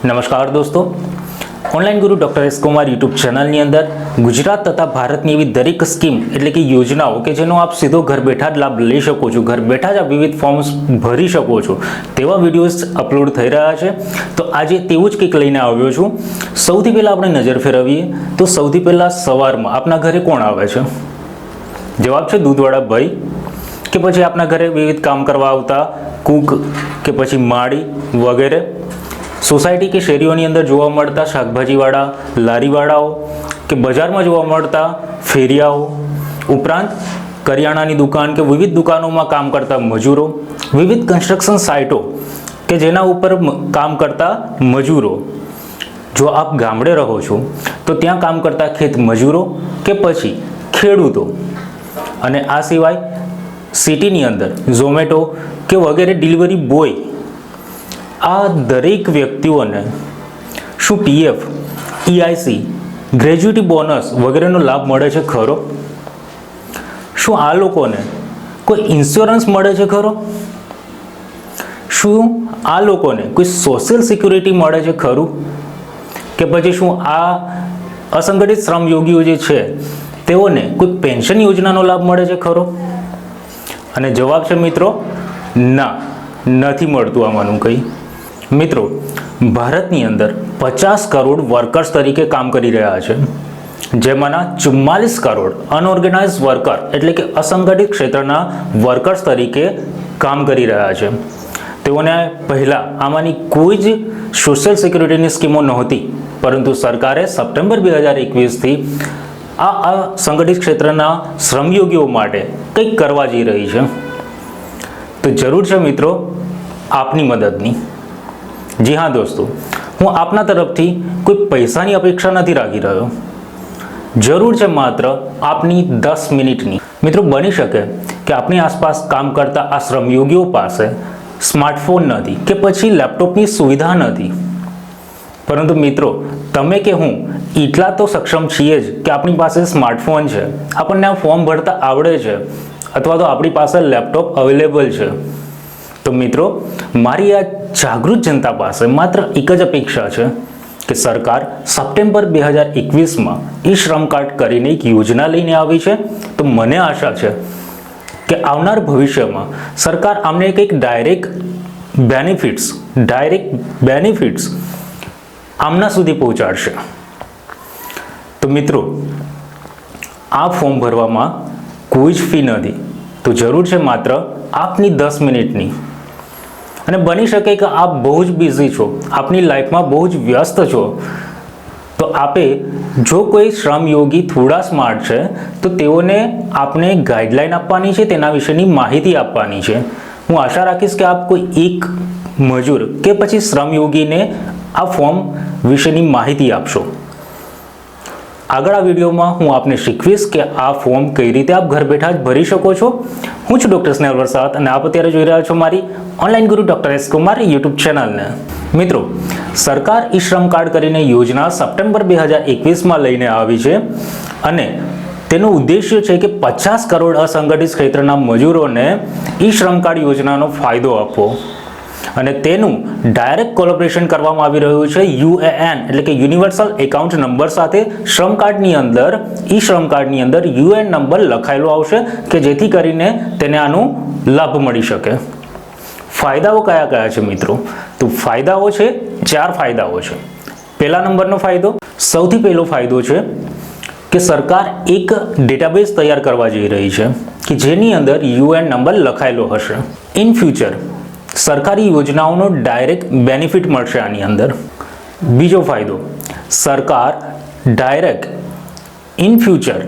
નમસ્કાર દોસ્તો, ઓનલાઈન ગુરુ ડોક્ટર કુમાર યુટ્યુબ ચેનલની અંદર ગુજરાત તથા ભારતની એવી દરેક સ્કીમ એટલે કે યોજનાઓ કે જેનો આપ સીધો ઘર બેઠા જ લાભ લઈ શકો છો, ઘર બેઠા જ આપ વિવિધ ફોર્મ્સ ભરી શકો છો તેવા વિડીયોઝ અપલોડ થઈ રહ્યા છે. તો આજે તેવું જ કંઈક લઈને આવ્યો છું. સૌથી પહેલાં આપણે નજર ફેરવીએ તો સૌથી પહેલાં સવારમાં આપના ઘરે કોણ આવે છે? જવાબ છે દૂધવાળા ભાઈ, કે પછી આપના ઘરે વિવિધ કામ કરવા આવતા કુક કે પછી માળી વગેરે. સોસાયટી કે શેરીઓની અંદર જોવા મળતા શાકભાજીવાળા, લારીવાળાઓ કે બજારમાં જોવા મળતા ફેરિયાઓ, ઉપરાંત કરિયાણાની દુકાન કે વિવિધ દુકાનોમાં કામ કરતા મજૂરો, વિવિધ કન્સ્ટ્રક્શન સાઇટો કે જેના ઉપર કામ કરતા મજૂરો. જો આપ ગામડે રહો છો તો ત્યાં કામ કરતા ખેત મજૂરો કે પછી ખેડૂતો, અને આ સિવાય સિટીની અંદર ઝોમેટો કે વગેરે ડિલિવરી બોય, આ દરેક વ્યક્તિઓને શું પીએફ, EIC, ગ્રેજ્યુટી બોનસ વગેરેનો લાભ મળે છે ખરો? શું આ લોકોને કોઈ ઇન્સ્યોરન્સ મળે છે ખરો? શું આ લોકોને કોઈ સોશિયલ સિક્યુરિટી મળે છે ખરું? કે પછી શું આ અસંગઠિત શ્રમયોગીઓ જે છે તેઓને કોઈ પેન્શન યોજનાનો લાભ મળે છે ખરો? અને જવાબ છે મિત્રો ના, નથી મળતું આમાંનું કંઈ. મિત્રો, ભારતની અંદર 50 કરોડ વર્કર્સ તરીકે કામ કરી રહ્યા છે, જેમાંના 44 કરોડ અનઓર્ગેનાઇઝ વર્કર એટલે કે અસંગઠિત ક્ષેત્રના વર્કર્સ તરીકે કામ કરી રહ્યા છે. તેઓને પહેલાં આમાંની કોઈ જ સોશિયલ સિક્યુરિટીની સ્કીમો નહોતી, પરંતુ સરકારે સપ્ટેમ્બર 2021થી આ સંગઠિત ક્ષેત્રના શ્રમયોગીઓ માટે કંઈક કરવા જઈ રહી છે. તો જરૂર છે મિત્રો આપની મદદની. જી હા દોસ્તો, હું આપના તરફથી કોઈ પૈસાની અપેક્ષા નથી રાખી રહ્યો. જરૂર છે માત્ર આપની 10 મિનિટની. મિત્રો, બની શકે કે આપની આસપાસ કામ કરતા આ શ્રમયોગીઓ પાસે સ્માર્ટફોન નથી કે પછી લેપટોપની સુવિધા નથી, પરંતુ મિત્રો તમે કે હું એટલા તો સક્ષમ છીએ જ કે આપણી પાસે સ્માર્ટફોન છે, આપણને આ ફોર્મ ભરતા આવડે છે, અથવા તો આપણી પાસે લેપટોપ અવેલેબલ છે. તો મિત્રો, મારી આ જાગૃત જનતા પાસે માત્ર એક જ અપેક્ષા છે કે સરકાર સપ્ટેમ્બર 2021માં e-Shram કાર્ડ કરીને એક યોજના લઈને આવી છે. તો મને આશા છે કે આવનાર ભવિષ્યમાં સરકાર આમને કંઈક ડાયરેક્ટ બેનિફિટ્સ આમના સુધી પહોંચાડશે. તો મિત્રો, આ ફોર્મ ભરવામાં કોઈ જ ફી નથી. તો જરૂર છે માત્ર આપની 10 મિનિટની. અને બની શકે કે આપ બહુ જ બિઝી છો, આપની લાઈફમાં બહુ જ વ્યસ્ત છો, તો આપે જો કોઈ શ્રમયોગી થોડા સ્માર્ટ છે તો તેઓને આપને ગાઈડલાઈન આપવાની છે, તેના વિશેની માહિતી આપવાની છે. હું આશા રાખીશ કે આપ કોઈ એક મજૂર કે પછી શ્રમયોગીને આ ફોર્મ વિશેની માહિતી આપશો. આગળ આ વિડીયોમાં હું આપને શીખવીશ કે આ ફોર્મ કઈ રીતે આપ ઘર બેઠા જ ભરી શકો છો. હું છું Dr.Snehal અને આપ અત્યારે જોઈ રહ્યા છો મારી ઓનલાઈન ગુરુ Dr.S કુમાર યુટ્યુબ ચેનલને. મિત્રો, સરકાર e-Shram કાર્ડ કરીને યોજના સપ્ટેમ્બર 2021માં લઈને આવી છે, અને તેનો ઉદ્દેશ્ય છે કે 50 કરોડ અસંગઠિત ક્ષેત્રના મજૂરોને e-Shram કાર્ડ યોજનાનો ફાયદો આપવો. અને તેનું ડાયરેક્ટ કોલેબોરેશન કરવામાં આવી રહ્યું છે UAN એટલે કે યુનિવર્સલ એકાઉન્ટ નંબર સાથે. શ્રમ કાર્ડની અંદર e-Shram કાર્ડની અંદર UN નંબર લખાયેલો આવશે કે જેથી કરીને તેને આનો લાભ મળી શકે. ફાયદાઓ કયા કયા છે મિત્રો? તો ફાયદાઓ છે, 4 ફાયદાઓ છે. પહેલા નંબરનો ફાયદો, સૌથી પહેલો ફાયદો છે કે સરકાર એક ડેટાબેઝ તૈયાર કરવા જઈ રહી છે કે જેની અંદર UN નંબર લખાયેલો હશે. ઇન ફ્યુચર સરકારી યોજનાઓનો ડાયરેક્ટ બેનિફિટ મળશે આની અંદર. બીજો ફાયદો, સરકાર direct in future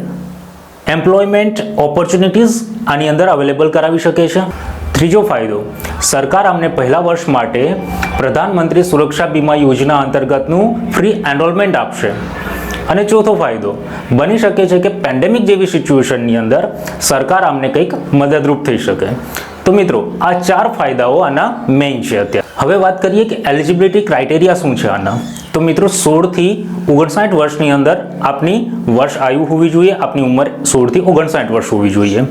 employment opportunities આની અંદર અવેલેબલ કરાવી શકે છે. ત્રીજો ફાયદો, સરકાર અમને પહેલા વર્ષ માટે પ્રધાનમંત્રી સુરક્ષા બીમા યોજના અંતર્ગતનું ફ્રી એનરોલમેન્ટ આપશે. અને ચોથો ફાયદો, બની શકે છે કે પેન્ડેમિક જેવી સિચ્યુએશનની અંદર સરકાર અમને કંઈક મદદરૂપ થઈ શકે. તો મિત્રો, આ 4 ફાયદાઓ આના મેઇન છે. અત્યારે હવે વાત કરીએ કે એલિજિબિલિટી ક્રાઇટેરિયા શું છે આના. તો મિત્રો, 16 થી 59 વર્ષની અંદર આપની વર્ષ આયુ હોવી જોઈએ, આપની ઉંમર 16 થી 59 વર્ષ હોવી જોઈએ.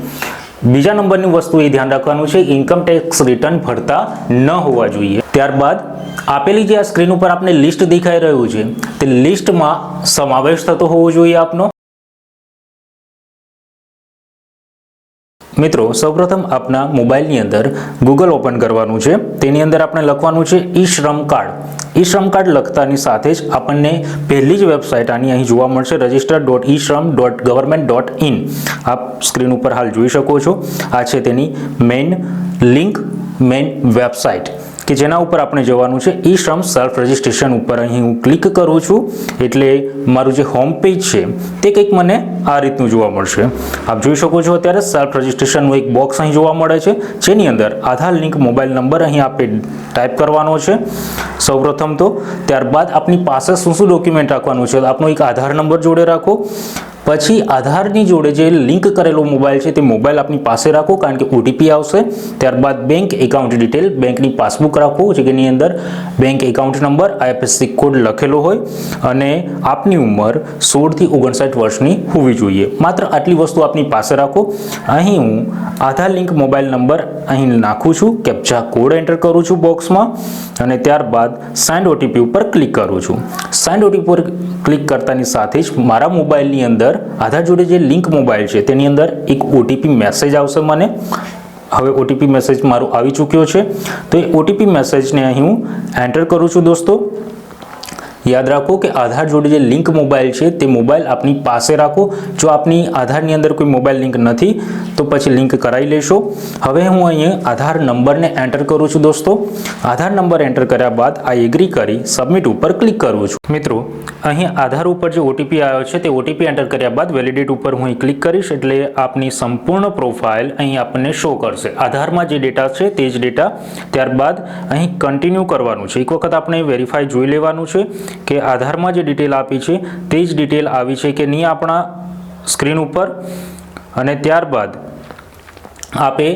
બીજા નંબરની વસ્તુ એ ધ્યાન રાખવાનું છે, ઇન્કમ ટેક્સ રિટર્ન ભરતા ન હોવા જોઈએ. ત્યારબાદ આપેલી જે આ સ્ક્રીન ઉપર આપને લિસ્ટ દેખાઈ રહ્યું છે તે લિસ્ટમાં સમાવેશ થતો હોવો જોઈએ આપનો। મિત્રો સૌપ્રથમ આપના મોબાઈલની અંદર ગૂગલ ઓપન કરવાનું છે, તેની અંદર આપણે લખવાનું છે e-Shram કાર્ડ। e-Shram કાર્ડ લખતાની સાથે જ આપણને પહેલી જ વેબસાઇટ આની અહીં જોવા મળશે register.e-Shram.government.in। આપ સ્ક્રીન ઉપર હાલ જોઈ શકો છો, આ છે તેની મેઇન લિંક, મેઇન વેબસાઇટ કે જેના ઉપર આપણે જવાનું છે e-Shram સેલ્ફ રજિસ્ટ્રેશન ઉપર। અહીં હું ક્લિક કરું છું એટલે મારું જે હોમ પેજ છે તે કંઈક મને આ રીતનું જોવા મળશે। આપ જોઈ શકો છો અત્યારે સેલ્ફ રજિસ્ટ્રેશનનું એક બોક્સ અહીં જોવા મળે છે, જેની અંદર આધાર લિંક મોબાઈલ નંબર અહીં આપણે ટાઈપ કરવાનો છે સૌપ્રથમ તો। ત્યારબાદ આપની પાસે શું શું ડોક્યુમેન્ટ રાખવાનું છે, આપનો એક આધાર નંબર જોડે રાખો, પછી આધારની જોડે જે લિંક કરેલો મોબાઈલ છે તે મોબાઈલ આપની પાસે રાખો કારણ કે ઓટીપી આવશે। ત્યારબાદ બેંક એકાઉન્ટ ડિટેલ, બેંકની પાસબુક રાખો જેની અંદર bank account number, IFSC code લખેલો હોય અને આપની ઉંમર 16 થી 59 વર્ષની હોવી જોઈએ। માત્ર આટલી વસ્તુ આપની પાસે રાખો। અહીં હું આધાર લિંક મોબાઈલ નંબર અહીં નાખું છું, કેપ્ચા કોડ એન્ટર કરું છું બોક્સમાં અને ત્યારબાદ સેન્ડ ઓટીપી ઉપર ક્લિક કરું છું। સેન્ડ ઓટીપી પર ક્લિક કરતાની સાથે જ મારા મોબાઈલની અંદર આધાર જોડે જે લિંક મોબાઈલ છે તેની અંદર એક ઓટીપી મેસેજ આવશે મને। હવે ઓટીપી મેસેજ મારો આવી ચૂક્યો છે, તો એ ઓટીપી મેસેજને અહીં હું એન્ટર કરું છું। દોસ્તો યાદ રાખો કે આધાર જોડે જે લિંક મોબાઈલ છે તે મોબાઈલ આપની પાસે રાખો। જો આપની આધારની અંદર કોઈ મોબાઈલ લિંક નથી તો પછી લિંક કરાવી લેશો। હવે હું અહીં આધાર નંબરને એન્ટર કરું છું। દોસ્તો આધાર નંબર એન્ટર કર્યા બાદ આ એગ્રી કરી સબમિટ ઉપર ક્લિક કરું છું। મિત્રો અહીં આધાર ઉપર જે ઓટીપી આવ્યો છે તે ઓટીપી એન્ટર કર્યા બાદ વેલિડેટ ઉપર હું અહીં ક્લિક કરીશ એટલે આપની સંપૂર્ણ પ્રોફાઇલ અહીં આપણને શો કરશે, આધારમાં જે ડેટા છે તે જ ડેટા। ત્યારબાદ અહીં કન્ટિન્યુ કરવાનું છે, એક વખત આપણે વેરીફાઈ જોઈ લેવાનું છે કે આધારમાં જે ડિટેલ આપી છે તે જ ડિટેલ આવી છે કે નહીં આપણા સ્ક્રીન ઉપર। અને ત્યારબાદ આપે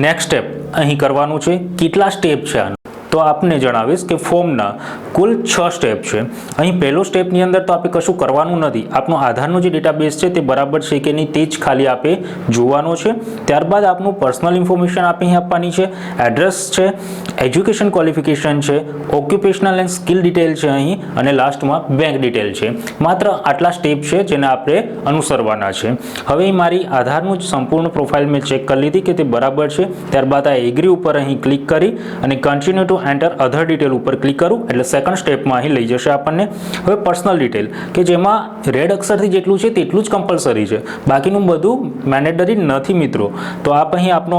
નેક્સ્ટ સ્ટેપ અહીં કરવાનું છે। કેટલા સ્ટેપ છે આના તો આપને જણાવીશ કે ફોર્મના કુલ 6 સ્ટેપ છે। અહીં પહેલો સ્ટેપની અંદર તો આપણે કશું કરવાનું નથી, આપનો આધારનો જે ડેટાબેઝ છે તે બરાબર છે કે નહીં તે જ ખાલી આપે જોવાનો છે। ત્યારબાદ આપનું પર્સનલ ઇન્ફોર્મેશન આપે અહીં આપવાની છે, એડ્રેસ છે, એજ્યુકેશન ક્વોલિફિકેશન છે, ઓક્યુપેશનલ એન્ડ સ્કિલ ડિટેલ છે અહીં અને લાસ્ટમાં બેંક ડિટેલ છે। માત્ર આટલા સ્ટેપ છે જેને આપણે અનુસરવાના છે। હવે મારી આધારનું સંપૂર્ણ પ્રોફાઇલ મેં ચેક કરી લીધી કે તે બરાબર છે। ત્યારબાદ આ એગ્રી ઉપર અહીં ક્લિક કરી અને કન્ટિન્યુ ટુ એન્ટર અધર ડિટેલ ઉપર ક્લિક કરું એટલે સેકન્ડ સ્ટેપમાં અહીં લઈ જશે આપણને। હવે પર્સનલ ડિટેલ કે જેમાં રેડ અક્ષરથી જેટલું છે તેટલું જ કમ્પલસરી છે, બાકીનું બધું મેન્ડેટરી નથી મિત્રો। તો આપ અહીં આપનો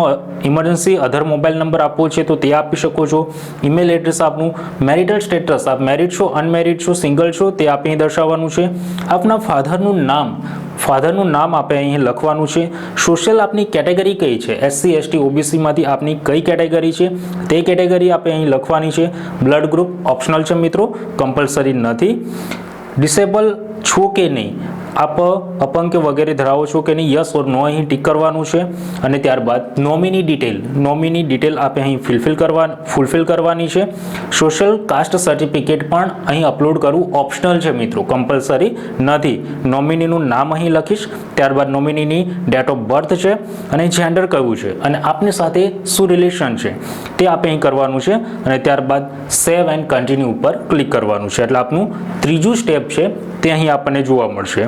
ઇમરજન્સી અધર મોબાઈલ નંબર આપવો છે તો તે આપી શકો છો, ઈમેલ એડ્રેસ આપનું, મેરિટલ સ્ટેટસ આપ મેરિડ છો, અનમેરિડ છો, સિંગલ છો તે આપે અહીં દર્શાવવાનું છે, આપના ફાધરનું નામ આપણે અહીં લખવાનું છે, સોશિયલ આપની કેટેગરી કઈ છે, એસસી એસટી ઓબીસીમાંથી આપની કઈ કેટેગરી છે તે કેટેગરી આપણે અહીં લખવાની છે, બ્લડ ગ્રુપ ઓપ્શનલ છે મિત્રો, કમ્પલસરી નથી, ડિસેબલ છો કે નહીં, આપ અપંગ કે વગેરે ધરાવો છો કે નહીં, યસ ઓર નો અહીં ટીક કરવાનું છે। અને ત્યારબાદ નોમિની ડિટેલ આપણે અહીં ફૂલફિલ કરવાની છે। સોશિયલ કાસ્ટ સર્ટિફિકેટ પણ અહીં અપલોડ કરવું ઓપ્શનલ છે મિત્રો, કમ્પલસરી નથી। નોમિનીનું નામ અહીં લખીશ, ત્યારબાદ નોમિનીની ડેટ ઓફ બર્થ છે અને જેન્ડર કયું છે અને આપની સાથે શું રિલેશન છે તે આપણે અહીં કરવાનું છે અને ત્યારબાદ સેવ એન્ડ કન્ટિન્યુ ઉપર ક્લિક કરવાનું છે એટલે આપનું ત્રીજું સ્ટેપ છે તે અહીં આપણને જોવા મળશે।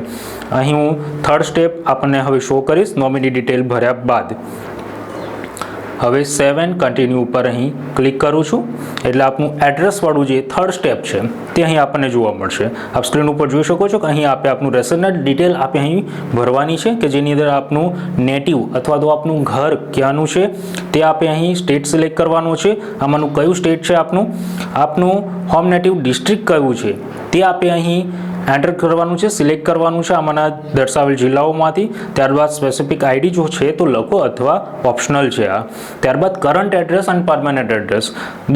અહીં હું થર્ડ સ્ટેપ આપણને હવે શો કરીશ નોમિની ડિટેલ ભર્યા બાદ। હવે સેવ એન્ડ કન્ટિન્યુ ઉપર અહીં ક્લિક કરું છું એટલે આપનું એડ્રેસ વાળું જે થર્ડ સ્ટેપ છે તે અહીં આપણને જોવા મળશે। આપ સ્ક્રીન ઉપર જોઈ શકો છો કે અહીં આપણે આપનું રેસિડન્ટ ડિટેલ આપણે અહીં ભરવાની છે કે જેની અંદર આપનું નેટિવ અથવા તો આપનું ઘર ક્યાંનું છે તે આપણે અહીં સ્ટેટ સિલેક્ટ કરવાનું છે। આમાંનું કયું સ્ટેટ છે આપનું હોમ નેટિવ ડિસ્ટ્રિક્ટ કયું છે તે આપણે અહીં એન્ટર કરવાનું છે, સિલેક્ટ કરવાનું છે આમાંના દર્શાવેલ જિલ્લાઓમાંથી। ત્યારબાદ સ્પેસિફિક આઈડી જો છે તો લખો અથવા ઓપ્શનલ છે આ। ત્યારબાદ કરંટ એડ્રેસ અને પરમાનન્ટ એડ્રેસ।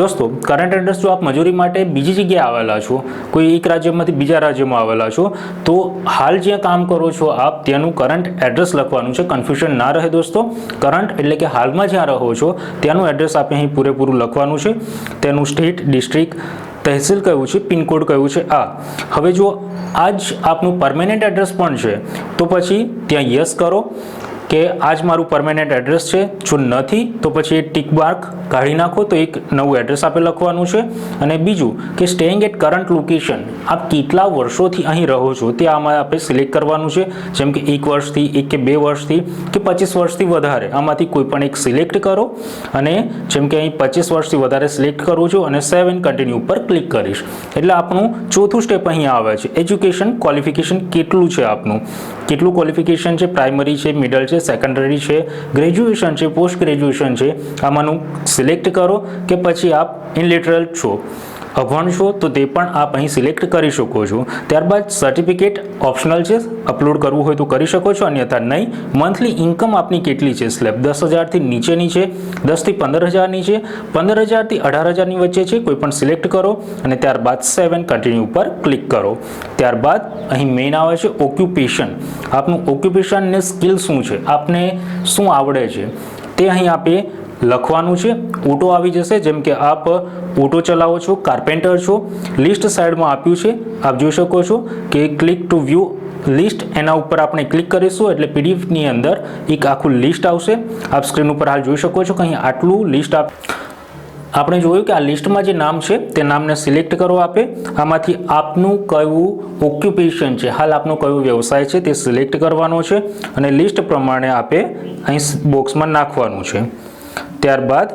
દોસ્તો કરંટ એડ્રેસ જો આપ મજૂરી માટે બીજી જગ્યાએ આવેલા છો, કોઈ એક રાજ્યમાંથી બીજા રાજ્યમાં આવેલા છો તો હાલ જ્યાં કામ કરો છો આપ ત્યાંનું કરંટ એડ્રેસ લખવાનું છે, કન્ફ્યુઝન ના રહે દોસ્તો। કરંટ એટલે કે હાલમાં જ્યાં રહો છો ત્યાંનું એડ્રેસ આપણે અહીં પૂરેપૂરું લખવાનું છે, તેનું સ્ટેટ, ડિસ્ટ્રિક્ટ, તહેસીલ કયું છે, પિનકોડ કયું છે આ। હવે જો આ જ આપનું પરમેનન્ટ એડ્રેસ પણ છે તો પછી ત્યાં યસ કરો, કે આ જ મારું પરમેનન્ટ એડ્રેસ છે, જો નથી તો પછી એ ટિક માર્ક કાઢી નાખો, તો એક નવું એડ્રેસ આપણે લખવાનું છે. અને બીજું કે સ્ટેઇંગ એટ કરંટ લોકેશન, આપ કેટલા વર્ષોથી અહીં રહો છો તે આમાં આપણે સિલેક્ટ કરવાનું છે. જેમ કે 1 વર્ષથી, 1 કે 2 વર્ષથી કે 25 વર્ષથી વધારે, આમાંથી કોઈ પણ એક સિલેક્ટ કરો. અને જેમ કે અહીં 25 વર્ષથી વધારે સિલેક્ટ કરું છું અને સેવ એન્ડ કન્ટિન્યુ ઉપર ક્લિક કરીશ. એટલે આપણું ચોથું સ્ટેપ અહીંયા આવે છે, એજ્યુકેશન ક્વોલિફિકેશન કેટલું છે આપનું, કેટલું ક્વોલિફિકેશન છે, પ્રાઇમરી છે, મિડલ છે, સેકન્ડરી છે, ગ્રેજ્યુએશન છે, પોસ્ટ ગ્રેજ્યુએશન છે, આમાંનું સિલેક્ટ કરો. કે પછી આપ ઇનલિટરલ છો, અભણ છો, તો તે પણ આપ અહીં સિલેક્ટ કરી શકો છો. ત્યારબાદ સર્ટિફિકેટ ઓપ્શનલ છે, અપલોડ કરવું હોય તો કરી શકો છો, અન્યથા નહીં. મંથલી ઇન્કમ આપની કેટલી છે, સ્લેબ 10,000થી નીચેની છે, 10 થી 15,000ની છે, 15,000થી 18,000ની વચ્ચે છે, કોઈ પણ સિલેક્ટ કરો. અને ત્યારબાદ સેવ એન્ડ કન્ટિન્યુ ઉપર ક્લિક કરો. ત્યારબાદ અહીં મેઇન આવે છે ઓક્યુપેશન, આપનું ઓક્યુપેશન ને સ્કિલ શું છે, આપને શું આવડે છે તે અહીં આપે લખવાનું છે. ઓટો આવી જશે, જેમ કે આપ ઓટો ચલાવો છો, કાર્પેન્ટર છો. લિસ્ટ સાઈડમાં આપ્યું છે, આપ જોઈ શકો છો કે ક્લિક ટુ વ્યૂ લિસ્ટ, એના ઉપર આપણે ક્લિક કરીશું એટલે પીડીએફની અંદર એક આખું લિસ્ટ આવશે. આપ સ્ક્રીન ઉપર હાલ જોઈ શકો છો કે અહીં આટલું લિસ્ટ આપણે જોયું કે આ લિસ્ટમાં જે નામ છે તે નામને સિલેક્ટ કરો આપે. આમાંથી આપનું કયું ઓક્યુપેશન છે, હાલ આપનો કયો વ્યવસાય છે તે સિલેક્ટ કરવાનો છે અને લિસ્ટ પ્રમાણે આપે અહીં બોક્સમાં નાખવાનું છે. ત્યારબાદ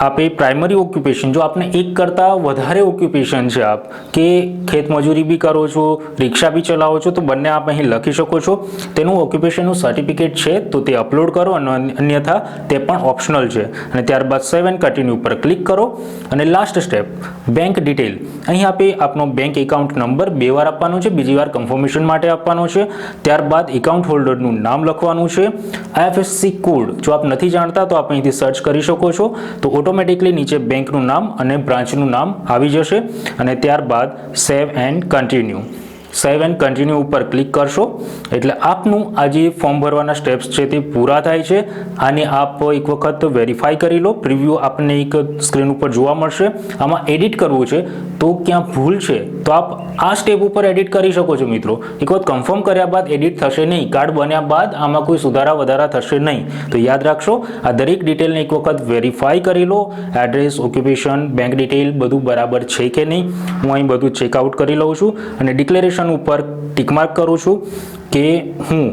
આપે પ્રાઇમરી ઓક્યુપેશન, જો આપને એક કરતાં વધારે ઓક્યુપેશન છે, આપ કે ખેતમજૂરી બી કરો છો, રિક્ષા બી ચલાવો છો, તો બંને આપ અહીં લખી શકો છો. તેનું ઓક્યુપેશનનું સર્ટિફિકેટ છે તો તે અપલોડ કરો, અને અન્યથા તે પણ ઓપ્શનલ છે. અને ત્યારબાદ સેવ એન્ડ કન્ટિન્યુ ઉપર ક્લિક કરો. અને લાસ્ટ સ્ટેપ બેંક ડિટેલ, અહીં આપે આપનો બેંક એકાઉન્ટ નંબર 2 વાર આપવાનો છે, બીજી વાર કન્ફર્મેશન માટે આપવાનો છે. ત્યારબાદ એકાઉન્ટ હોલ્ડરનું નામ લખવાનું છે. IFSC કોડ જો આપ નથી જાણતા તો આપ અહીંથી સર્ચ કરી શકો છો, તો ઓટોમેટિકલી નીચે બેંકનું નામ અને બ્રાન્ચનું નામ આવી જશે. અને ત્યારબાદ save and continue, save and continue ઉપર ક્લિક કરશો એટલે આપનું આ જે ફોર્મ ભરવાના સ્ટેપ્સ છે તે પૂરા થાય છે. આને આપ એક વખત વેરીફાઈ કરી લો. પ્રિવ્યૂ આપણને એક સ્ક્રીન ઉપર જોવા મળશે. આમાં એડિટ કરવું છે તો ક્યાં ભૂલ છે તો આપ આ સ્ટેપ ઉપર એડિટ કરી શકો છો મિત્રો. એક વખત કન્ફર્મ કર્યા બાદ એડિટ થશે નહીં, કાર્ડ બન્યા બાદ આમાં કોઈ સુધારા વધારા થશે નહીં. તો યાદ રાખશો, આ દરેક ડિટેલને એક વખત વેરીફાઈ કરી લો. એડ્રેસ, ઓક્યુપેશન, બેંક ડિટેલ બધું બરાબર છે કે નહીં. હું અહીં બધું ચેકઆઉટ કરી લઉં છું અને ડિક્લેરેશન ઉપર ટિક માર્ક કરું છું કે હું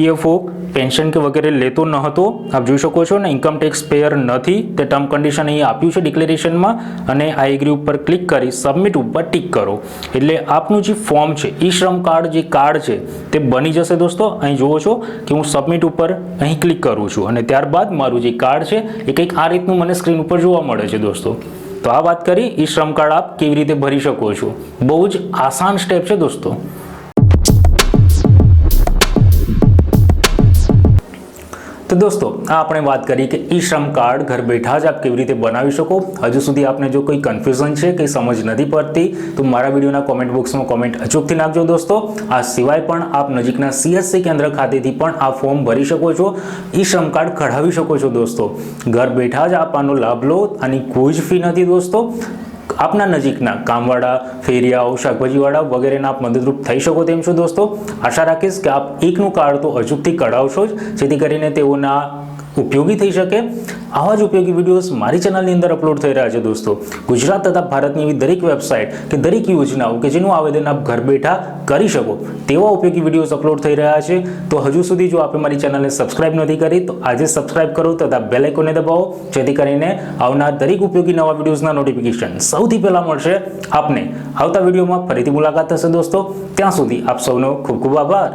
EFO પેન્શન કે વગેરે લેતો ન હતો. આપ જોઈ શકો છો ને, ઇન્કમ ટેક્સ પેયર નથી, તે ટર્મ કન્ડિશન અહીં આપ્યું છે ડિક્લેરેશનમાં. અને આઈ એગ્રી ઉપર ક્લિક કરી સબમિટ ઉપર ટિક કરો એટલે આપનું જે ફોર્મ છે, e-Shram કાર્ડ જે કાર્ડ છે તે બની જશે દોસ્તો. અહીં જુઓ છો કે હું સબમિટ ઉપર અહીં ક્લિક કરું છું અને ત્યારબાદ મારું જે કાર્ડ છે એ કંઈક આ રીતનું મને સ્ક્રીન ઉપર જોવા મળે છે દોસ્તો. તો આ વાત કરી e-Shram કાર્ડ આપ કેવી રીતે ભરી શકો છો. બહુ જ આસાન સ્ટેપ છે દોસ્તો. તો દોસ્તો આ આપણે વાત કરી કે e-Shram કાર્ડ ઘર બેઠા જ આપ કેવી રીતે બનાવી શકો. હજુ સુધી આપને જો કોઈ કન્ફ્યુઝન છે, કંઈ સમજ નથી પડતી તો મારા વિડીયોના કોમેન્ટ બોક્સમાં કોમેન્ટ અચૂકથી નાખજો દોસ્તો. આ સિવાય પણ આપ નજીકના CSC કેન્દ્ર ખાતેથી પણ આ ફોર્મ ભરી શકો છો, e-Shram કાર્ડ કઢાવી શકો છો દોસ્તો. ઘર બેઠા જ આપ આનો લાભ લો. આની કોઈ જ ફી નથી દોસ્તો. આપના નજીકના કામવાળા, ફેરિયાઓ, શાકભાજીવાળા વગેરેના આપ મદદરૂપ થઈ શકો તેમ છો દોસ્તો. આશા રાખીશ કે આપ એકનું કાર્ડ તો અચૂકથી કઢાવશો જ, જેથી કરીને તેઓના ઉપયોગી થઈ શકે. આવા જ ઉપયોગી વિડીયોઝ મારી ચેનલની અંદર અપલોડ થઈ રહ્યા છે દોસ્તો. ગુજરાત તથા ભારતની એવી દરેક વેબસાઇટ કે દરેક યોજનાઓ કે જેનું આવેદન આપ ઘર બેઠા કરી શકો તેવા ઉપયોગી વિડીયોઝ અપલોડ થઈ રહ્યા છે. તો હજુ સુધી જો આપે મારી ચેનલને સબસ્ક્રાઇબ નથી કરી તો આજે સબસ્ક્રાઇબ કરો તથા બેલ આઇકોનને દબાવો, જેથી કરીને આવનાર દરેક ઉપયોગી નવા વિડીયોઝના નોટિફિકેશન સૌથી પહેલા મળશે આપને. આવતા વિડીયોમાં ફરીથી મુલાકાત થશે દોસ્તો. ત્યાં સુધી આપ સૌનો ખૂબ ખૂબ આભાર.